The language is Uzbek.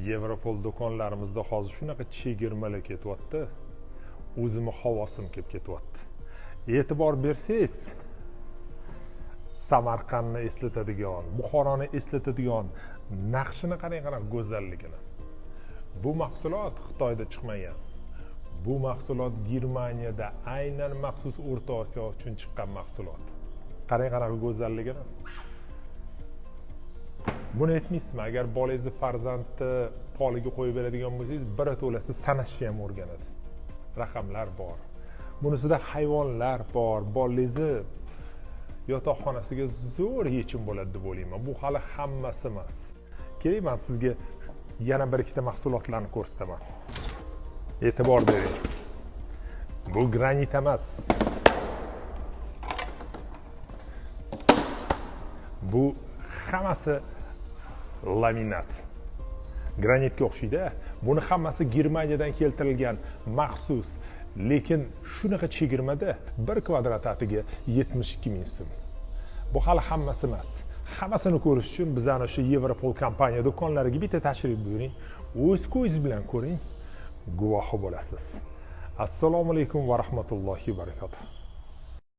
Yevropol do'konlarimizda hozir shunaqa chegirmalar ketyapti. O'zimni havosim kelib ketyapti. E'tibor bersangiz, Samarqandni eslatadigan, Buxoroni eslatadigan naqshini qarang go'zalligini. Bu mahsulot Xitoyda chiqmagan. Bu mahsulot Germaniyada aynan maxsus O'rta Osiyo uchun chiqqan mahsulot. Qarang go'zalligini. Buni aytmaysizmi, agar bolangizni farzandni poliga qo'yib beradigan bo'lsangiz, birato'lasi sanashni ham o'rganadi. Raqamlar bor. Bunisida hayvonlar bor. Bolangizni yotoqxonasiga zo'r yechim bo'ladi deb o'ylayman. Bu hali hammasi emas. Keling, men sizga yana bir ikkita mahsulotlarni ko'rsataman. E'tibor bering. Bu granit emas. Bu hammasi laminat. Granitga o'xshaydi. Buni hammasi Germaniyadan keltirilgan maxsus, lekin shunaqa chegirmada 1 kvadrat atiga 72 ming so'm. Bu hali hammasi emas. Hammasini ko'rish uchun bizning o'sha Yevropol kompaniya do'konlariga bitta tashrif buyuring. O'z ko'zingiz bilan ko'ring, guvohi bo'lasiz. Assalomu alaykum va rahmatullohi va barakatuh.